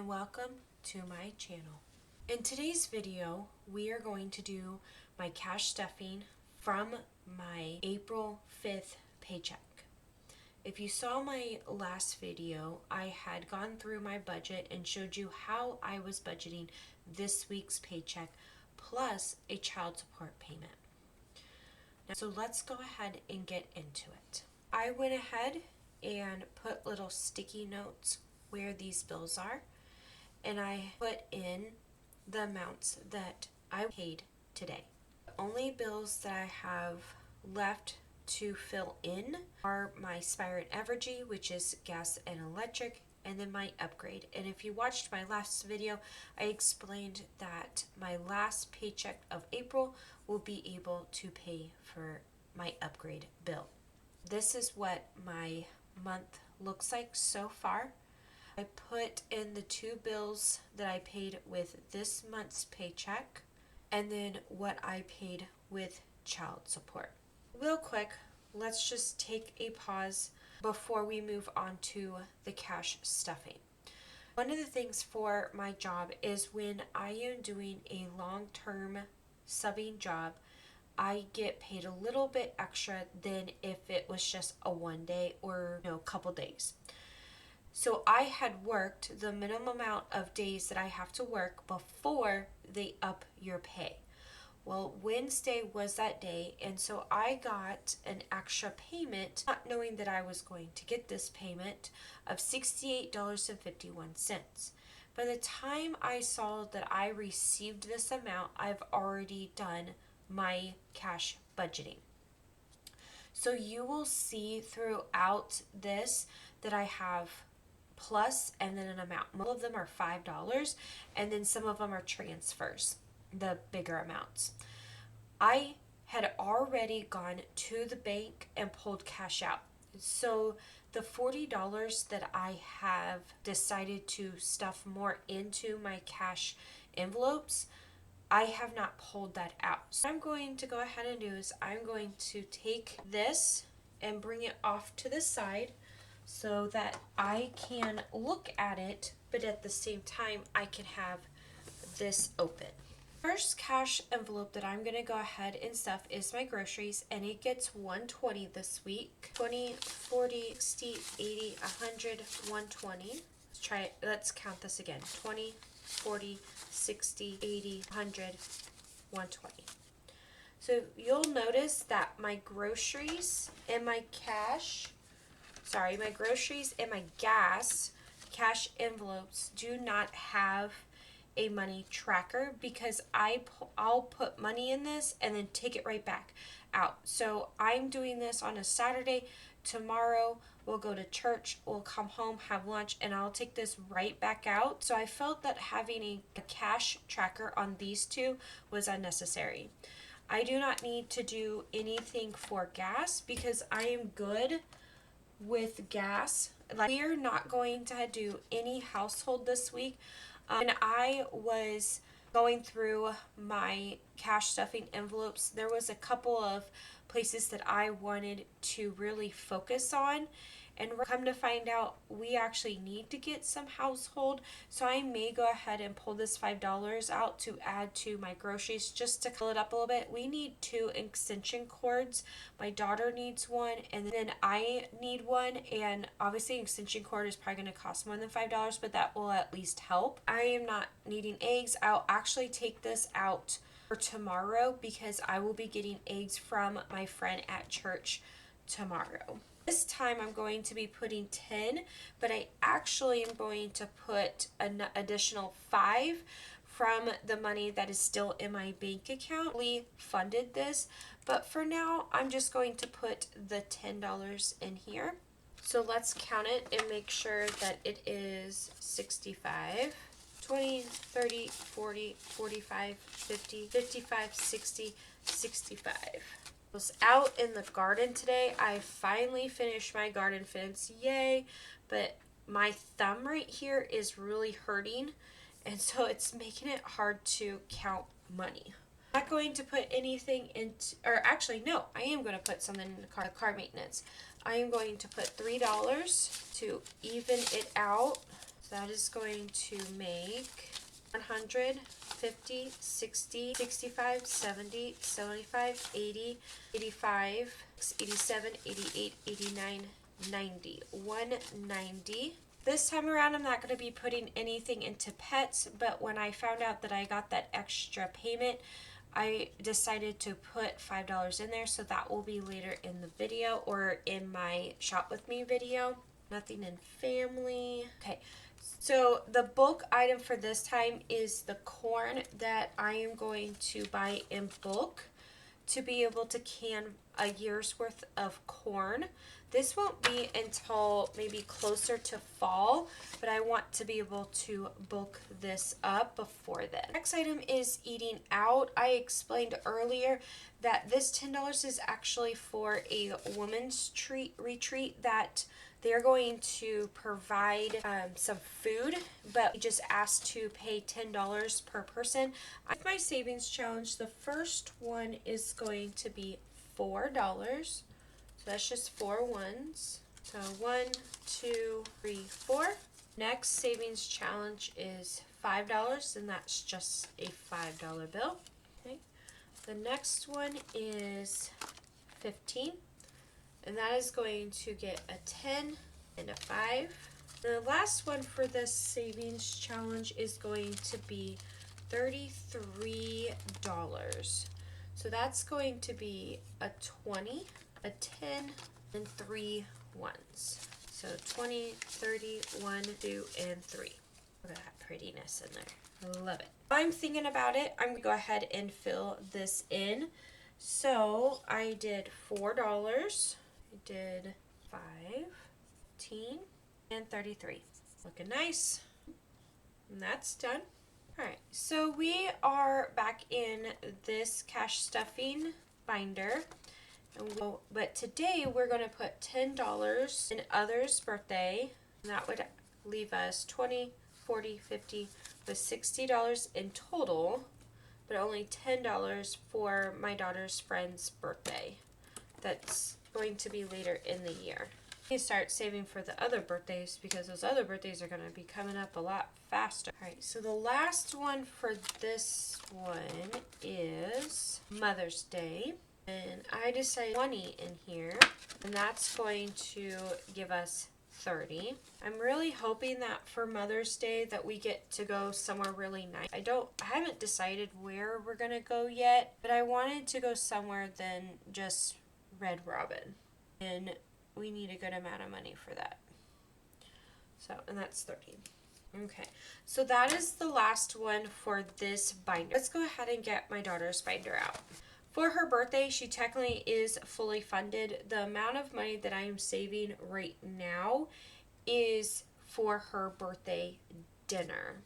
and welcome to my channel. In today's video, we are going to do my cash stuffing from my April 5th paycheck. If you saw my last video, I had gone through my budget and showed you how I was budgeting this week's paycheck plus a child support payment. So let's go ahead and get into it. I went ahead and put little sticky notes where these bills are, and I put in the amounts that I paid today. The only bills that I have left to fill in are my Spire and Evergy, which is gas and electric, and then my upgrade. And if you watched my last video, I explained that my last paycheck of April will be able to pay for my upgrade bill. This is what my month looks like so far. I put in the two bills that I paid with this month's paycheck and then what I paid with child support. Real quick, let's just take a pause before we move on to the cash stuffing. One of the things for my job is when I am doing a long-term subbing job, I get paid a little bit extra than if it was just a one day or a couple days. So I had worked the minimum amount of days that I have to work before they up your pay. Well, Wednesday was that day, and so I got an extra payment, not knowing that I was going to get this payment of $68.51. By the time I saw that I received this amount, I've already done my cash budgeting. So you will see throughout this that I have plus and then an amount. Most of them are $5, and then some of them are transfers, the bigger amounts. I had already gone to the bank and pulled cash out. So the $40 that I have decided to stuff more into my cash envelopes, I have not pulled that out. So what I'm going to go ahead and do is I'm going to take this and bring it off to the side so that I can look at it, but at the same time I can have this open. First cash envelope that I'm going to go ahead and stuff is my groceries, and it gets $120 this week. 20, 40, 60, 80, 100, 120. Let's try it. Let's count this again. 20, 40, 60, 80, 100, 120. So you'll notice that my groceries and my my gas cash envelopes do not have a money tracker because I'll put money in this and then take it right back out. So I'm doing this on a Saturday. Tomorrow we'll go to church, we'll come home, have lunch, and I'll take this right back out. So I felt that having a cash tracker on these two was unnecessary. I do not need to do anything for gas because I am good with gas. Like, we're not going to do any household this week. And I was going through my cash stuffing envelopes. There was a couple of places that I wanted to really focus on, and come to find out we actually need to get some household. So I may go ahead and pull this $5 out to add to my groceries just to fill it up a little bit. We need 2 extension cords. My daughter needs one, and then I need one, and obviously an extension cord is probably going to cost more than $5, but that will at least help. I am not needing eggs. I'll actually take this out for tomorrow because I will be getting eggs from my friend at church tomorrow. This time I'm going to be putting 10, but I actually am going to put an additional 5 from the money that is still in my bank account. We funded this, but for now I'm just going to put the $10 in here. So let's count it and make sure that it is 65. 20, 30, 40, 45, 50, 55, 60, 65. I was out in the garden today. I finally finished my garden fence. Yay! But my thumb right here is really hurting, and so it's making it hard to count money. I'm not going to put anything into, or actually no, I am going to put something in the car maintenance. I am going to put $3 to even it out. So that is going to make 100, 50, 60, 65, 70, 75, 80, 85, 87, 88, 89, 90. 190. This time around, I'm not going to be putting anything into pets, but when I found out that I got that extra payment, I decided to put $5 in there, so that will be later in the video or in my shop with me video. Nothing in family. Okay, so the bulk item for this time is the corn that I am going to buy in bulk to be able to can a year's worth of corn. This won't be until maybe closer to fall, but I want to be able to bulk this up before then. Next item is eating out. I explained earlier that this $10 is actually for a woman's retreat that they're going to provide some food, but we just asked to pay $10 per person. With my savings challenge, the first one is going to be $4. So that's just 4 ones. So 1, 2, 3, 4. Next savings challenge is $5, and that's just a $5 bill. Okay. The next one is 15. And that is going to get a 10 and a 5. The last one for this savings challenge is going to be $33. So that's going to be a 20, a 10, and 3 ones. So 20, 30, 1, 2, and 3. Look at that prettiness in there. Love it. I'm thinking about it. I'm going to go ahead and fill this in. So I did $4. I did 5, 15, and 33. Looking nice. And that's done. Alright, so we are back in this cash stuffing binder. But today we're going to put $10 in Other's birthday. And that would leave us 20, 40, 50, with $60 in total. But only $10 for my daughter's friend's birthday. That's going to be later in the year. You start saving for the other birthdays because those other birthdays are going to be coming up a lot faster. Alright, so the last one for this one is Mother's Day. And I decided 20 in here, and that's going to give us 30. I'm really hoping that for Mother's Day that we get to go somewhere really nice. I haven't decided where we're going to go yet, but I wanted to go somewhere than just Red Robin. And we need a good amount of money for that. So, and that's 30. Okay, so that is the last one for this binder. Let's go ahead and get my daughter's binder out. For her birthday, she technically is fully funded. The amount of money that I am saving right now is for her birthday dinner.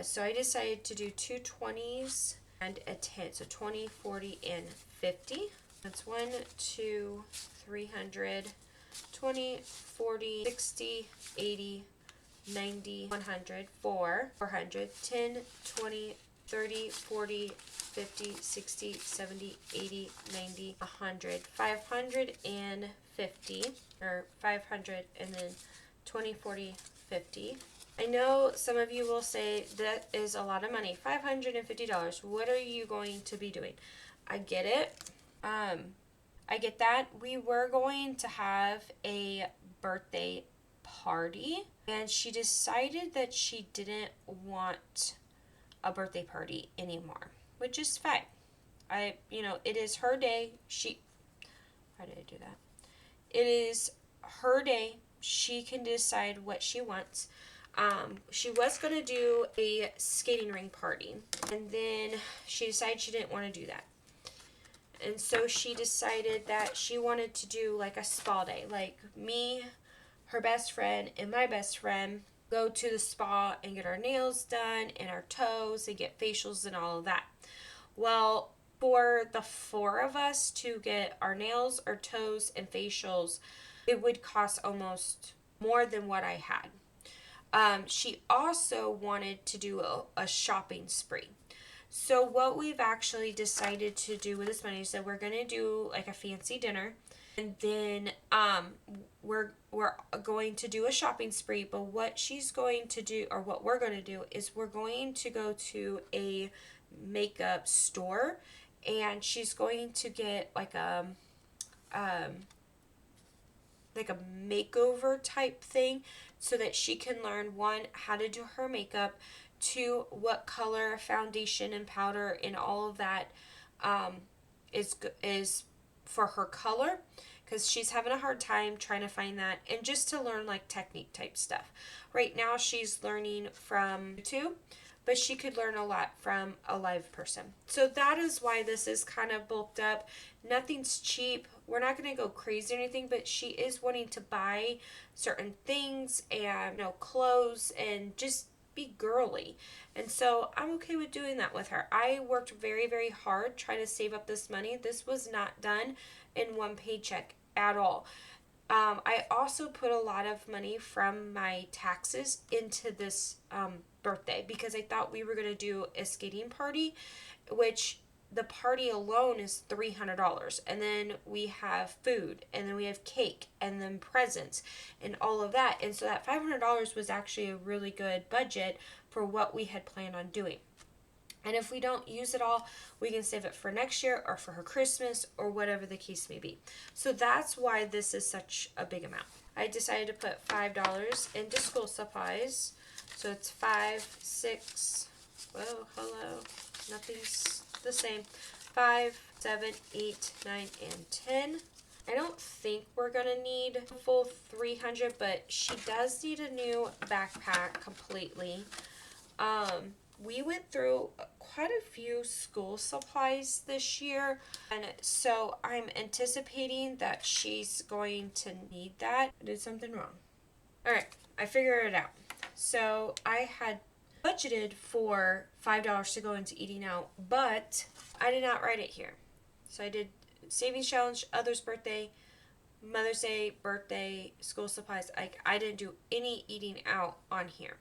So I decided to do 2 20s and a 10. So 20, 40, and 50. That's 1, 2, 300, 20, 40, 60, 80, 90, 100, 400, 10, 20, 30, 40, 50, 60, 70, 80, 90, 100, 550, or 500, and then 20, 40, 50. I know some of you will say that is a lot of money, $550. What are you going to be doing? I get it. I get that. We were going to have a birthday party, and she decided that she didn't want a birthday party anymore, which is fine. It is her day. Why did I do that? It is her day. She can decide what she wants. She was going to do a skating ring party, and then she decided she didn't want to do that. And so she decided that she wanted to do like a spa day. Like me, her best friend, and my best friend go to the spa and get our nails done and our toes and get facials and all of that. Well, for the 4 of us to get our nails, our toes, and facials, it would cost almost more than what I had. She also wanted to do a shopping spree. So what we've actually decided to do with this money is that we're going to do like a fancy dinner, And then we're going to do a shopping spree, but what she's going to do, or what we're going to do, is we're going to go to a makeup store, and she's going to get um like a makeover type thing, so that she can learn, one, how to do her makeup, two, what color foundation and powder and all of that um, is for her color, because she's having a hard time trying to find that, and just to learn like technique type stuff. Right now she's learning from YouTube, but she could learn a lot from a live person. So that is why this is kind of bulked up. Nothing's cheap. We're not going to go crazy or anything, but she is wanting to buy certain things and, clothes, and just be girly. And so I'm okay with doing that with her. I worked very, very hard trying to save up this money. This was not done in one paycheck at all. I also put a lot of money from my taxes into this birthday, because I thought we were going to do a skating party, which the party alone is $300. And then we have food, and then we have cake, and then presents, and all of that. And so that $500 was actually a really good budget for what we had planned on doing. And if we don't use it all, we can save it for next year, or for her Christmas, or whatever the case may be. So that's why this is such a big amount. I decided to put $5 into school supplies. So it's 5, 6, whoa, hello, nothing's the same. 5, 7, 8, 9, and 10. I don't think we're gonna need a full 300, but she does need a new backpack completely. We went through quite a few school supplies this year, and so I'm anticipating that she's going to need that. I did something wrong. Alright, I figured it out. So I had budgeted for $5 to go into eating out, but I did not write it here. So I did savings challenge, others' birthday, Mother's Day, birthday, school supplies. I didn't do any eating out on here.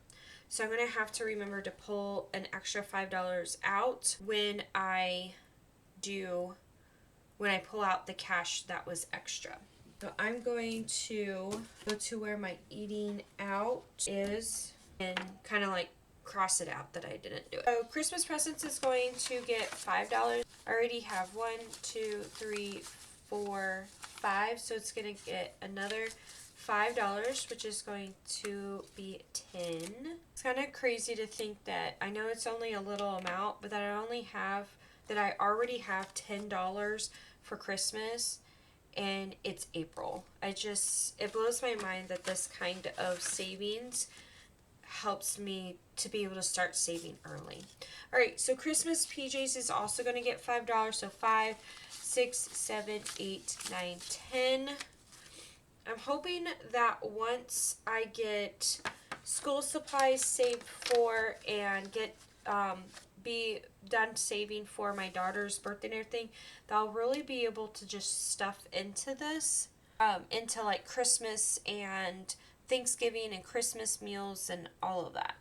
So I'm going to have to remember to pull an extra $5 out when I pull out the cash that was extra. So I'm going to go to where my eating out is and kind of like cross it out that I didn't do it. So Christmas presents is going to get $5. I already have 1, 2, 3, 4, 5. So it's going to get another $5, which is going to be 10. It's kind of crazy to think that, I know it's only a little amount, but that I already have $10 for Christmas, and it's April. It blows my mind that this kind of savings helps me to be able to start saving early. Alright, so Christmas PJs is also going to get $5, so 5, 6, 7, 8, 9, 10. I'm hoping that once I get school supplies saved for and get be done saving for my daughter's birthday and everything, that I'll really be able to just stuff into this, into like Christmas and Thanksgiving and Christmas meals and all of that.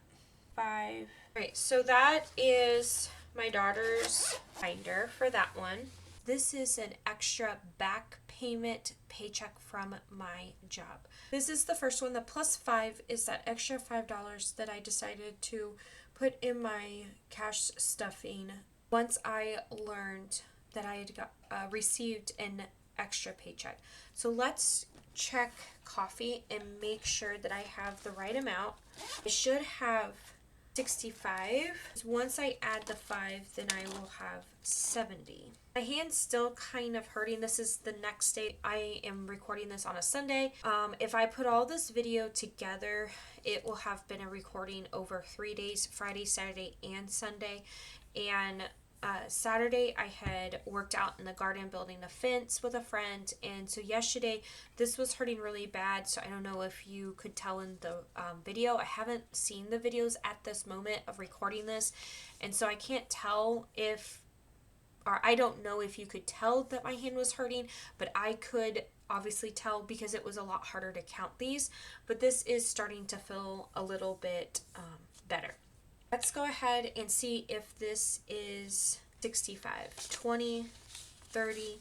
5. Alright, so that is my daughter's binder for that one. This is an extra back payment paycheck from my job. This is the first one. The plus 5 is that extra $5 that I decided to put in my cash stuffing once I learned that I had received an extra paycheck. So let's check coffee and make sure that I have the right amount. I should have 65. Once I add the 5, then I will have 70. My hand's still kind of hurting. This is the next day. I am recording this on a Sunday. If I put all this video together, it will have been a recording over 3 days, Friday, Saturday, and Sunday. And Saturday I had worked out in the garden building a fence with a friend, and so yesterday this was hurting really bad. So I don't know if you could tell in the video. I haven't seen the videos at this moment of recording this, and so I can't tell I don't know if you could tell that my hand was hurting, but I could obviously tell because it was a lot harder to count these. But this is starting to feel a little bit better. Let's go ahead and see if this is 65, 20, 30,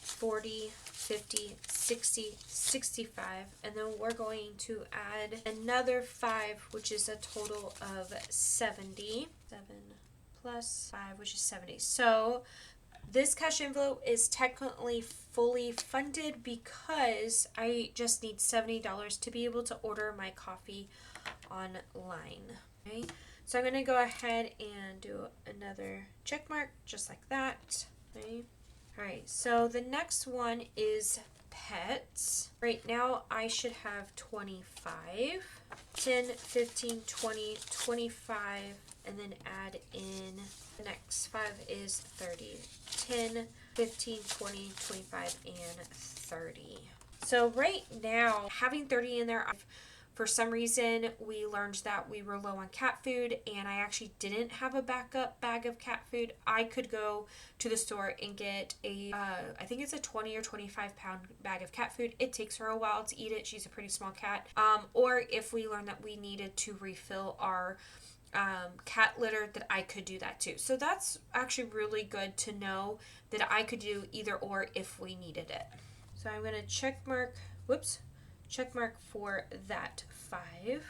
40, 50, 60, 65, and then we're going to add another 5, which is a total of 70. 7 plus 5, which is 70. So this cash envelope is technically fully funded because I just need $70 to be able to order my coffee online. Okay, so I'm going to go ahead and do another check mark just like that. Okay. Alright, so the next one is pets. Right now I should have 25, 10, 15, 20, 25, and then add in the next 5 is 30. 10, 15, 20, 25, and 30. So right now, having 30 in there, for some reason, we learned that we were low on cat food, and I actually didn't have a backup bag of cat food. I could go to the store and get I think it's a 20 or 25 pound bag of cat food. It takes her a while to eat it. She's a pretty small cat. Or if we learned that we needed to refill our cat litter, that I could do that too. So that's actually really good to know that I could do either or if we needed it. So I'm going to check mark for that 5,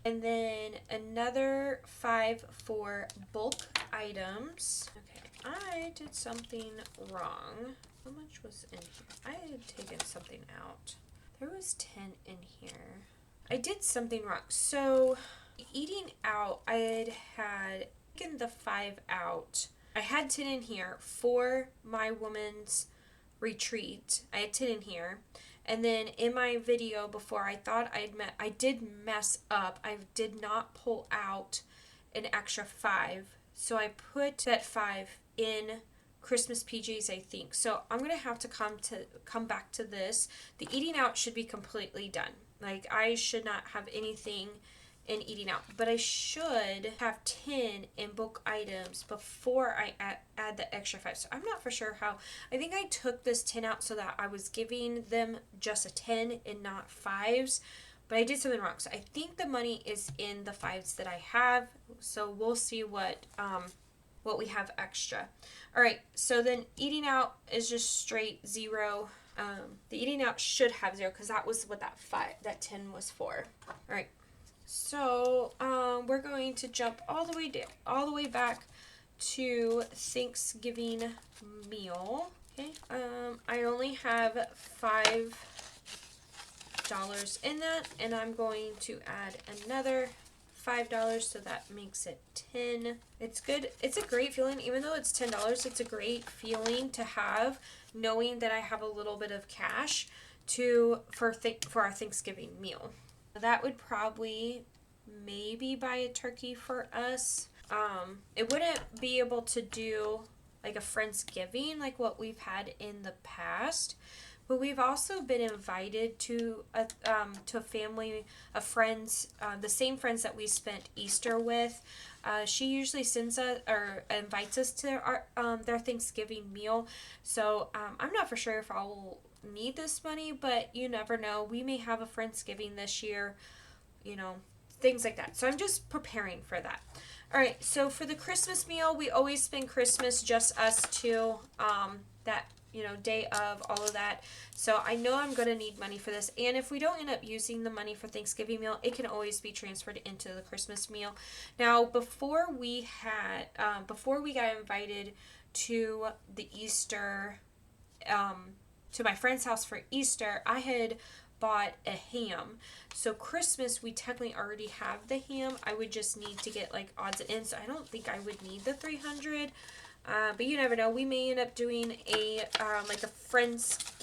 and then another 5 for bulk items. Okay, I did something wrong. How much was in here? I had taken something out. There was 10 in here. I did something wrong. So eating out, I had taken the 5 out. I had 10 in here for my woman's retreat. I had 10 in here. And then in my video before, I thought I did mess up. I did not pull out an extra 5. So I put that 5 in Christmas PJs, I think. So I'm going to have to come back to this. The eating out should be completely done. Like, I should not have anything in eating out, but I should have 10 in bulk items before I add the extra 5. So I'm not for sure how. I think I took this 10 out so that I was giving them just a 10 and not 5s, but I did something wrong. So I think the money is in the 5s that I have. So we'll see what we have extra. All right, so then eating out is just straight 0. The eating out should have 0 because that was what that 10 was for. All right. So we're going to jump all the way back to Thanksgiving meal. Okay. I only have $5 in that, and I'm going to add another $5, so that makes it 10. It's good. It's a great feeling, even though it's $10. It's a great feeling to have, knowing that I have a little bit of cash for our Thanksgiving meal. That would probably maybe buy a turkey for us. It wouldn't be able to do like a Friendsgiving like what we've had in the past, but we've also been invited to a family of friends, the same friends that we spent Easter with. She usually sends us or invites us to their Thanksgiving meal. So I'm not for sure if I'll need this money, but you never know. We may have a Friendsgiving this year, things like that. So I'm just preparing for that. All right, so for the Christmas meal, we always spend Christmas just us two, that day of, all of that. So I know I'm going to need money for this, and if we don't end up using the money for Thanksgiving meal, it can always be transferred into the Christmas meal. Now, before we got invited to the Easter to my friend's house for Easter, I had bought a ham. So Christmas, we technically already have the ham. I would just need to get like odds and ends. So I don't think I would need the 300. But you never know. We may end up doing a Friendsmas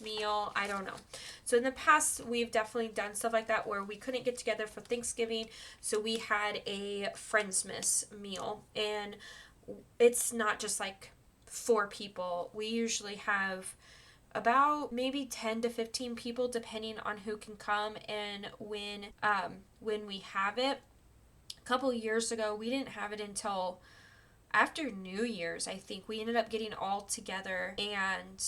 meal. I don't know. So in the past, we've definitely done stuff like that where we couldn't get together for Thanksgiving. So we had a Friendsmas meal. And it's not just like 4 people. We usually have about maybe 10 to 15 people depending on who can come and when we have it. A couple years ago, we didn't have it until after New Year's. I think we ended up getting all together and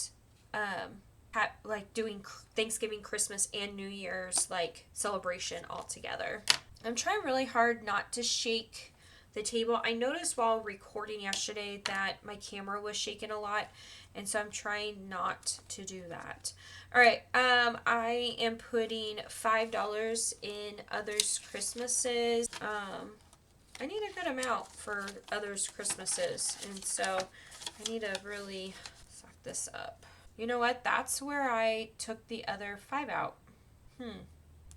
doing Thanksgiving, Christmas, and New Year's celebration all together. I'm trying really hard not to shake the table. I noticed while recording yesterday that my camera was shaking a lot, and so I'm trying not to do that. All right, I am putting $5 in others Christmases. I need a good amount for others Christmases, and so I need to really suck this up. You know what? That's where I took the other 5 out.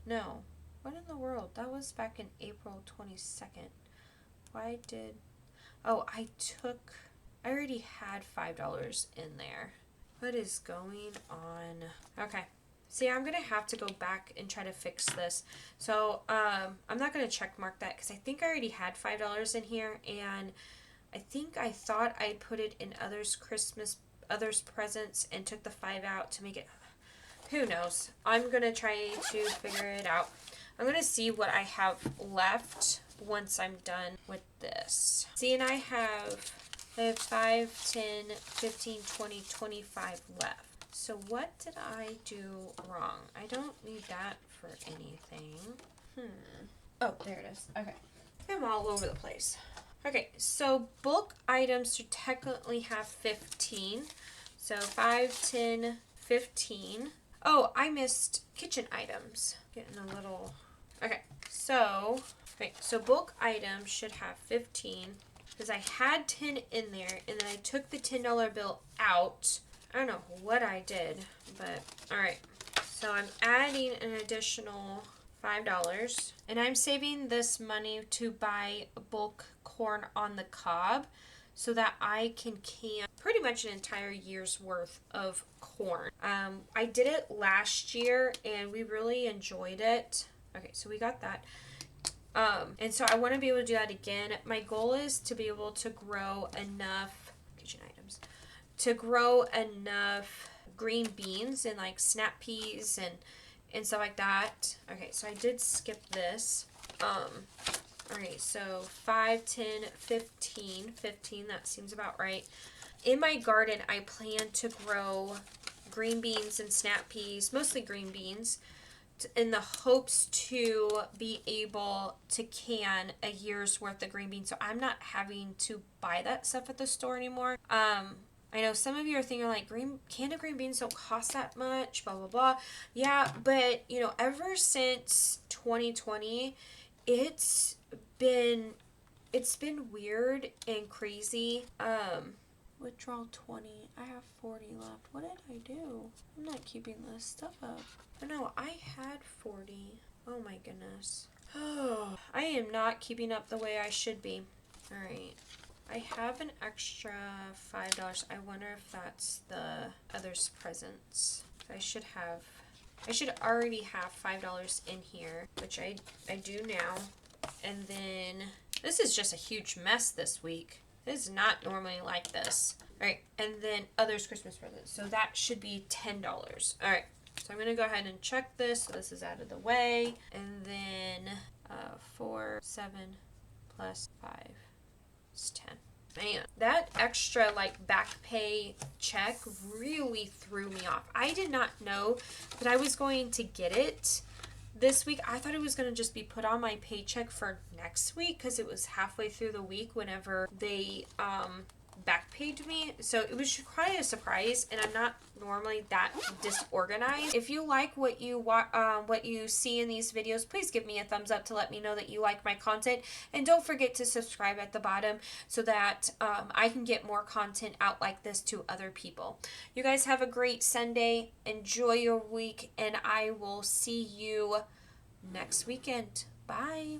No. What in the world? That was back in April 22nd. Why did... Oh, I already had $5 in there. What is going on? Okay. See, I'm going to have to go back and try to fix this. So, I'm not going to check mark that because I think I already had $5 in here, and I think I thought I put it in others presents and took the 5 out to make it... Who knows? I'm going to try to figure it out. I'm going to see what I have left once I'm done with this. See, and I have 5, 10, 15, 20, 25 left. So what did I do wrong? I don't need that for anything. Oh, there it is. Okay. I'm all over the place. Okay, so bulk items should technically have 15. So 5, 10, 15. Oh, I missed kitchen items. Getting a little... Okay, so bulk items should have 15 because I had 10 in there, and then I took the $10 bill out. I don't know what I did, but all right. So I'm adding an additional $5, and I'm saving this money to buy bulk corn on the cob so that I can pretty much an entire year's worth of corn. I did it last year, and we really enjoyed it. Okay, so we got that. And so I want to be able to do that again. My goal is to be able to grow enough kitchen items, to grow enough green beans and like snap peas and stuff like that. Okay, so I did skip this. Alright, so 5, 10, 15, that seems about right. In my garden, I plan to grow green beans and snap peas, mostly green beans, in the hopes to be able to can a year's worth of green beans. So I'm not having to buy that stuff at the store anymore. I know some of you are thinking like canned green beans don't cost that much, blah, blah, blah. Yeah, but you know, ever since 2020, it's been weird and crazy. Withdrawal 20. I have 40 left. What did I do? I'm not keeping this stuff up. Oh no, I had 40. Oh my goodness. Oh, I am not keeping up the way I should be. Alright. I have an extra $5. I wonder if that's the others presents. I should already have $5 in here, which I do now. And then this is just a huge mess this week. This is not normally like this. Alright, and then others Christmas presents. So that should be $10. Alright, so I'm going to go ahead and check this. So this is out of the way. And then 4, 7 plus 5 is 10. Man, that extra like back pay check really threw me off. I did not know that I was going to get it this week. I thought it was going to just be put on my paycheck for next week because it was halfway through the week whenever they back paid me. So it was quite a surprise, and I'm not normally that disorganized. If you like what you see in these videos, please give me a thumbs up to let me know that you like my content, and don't forget to subscribe at the bottom so that I can get more content out like this to other people. You guys have a great Sunday. Enjoy your week, and I will see you next weekend. Bye.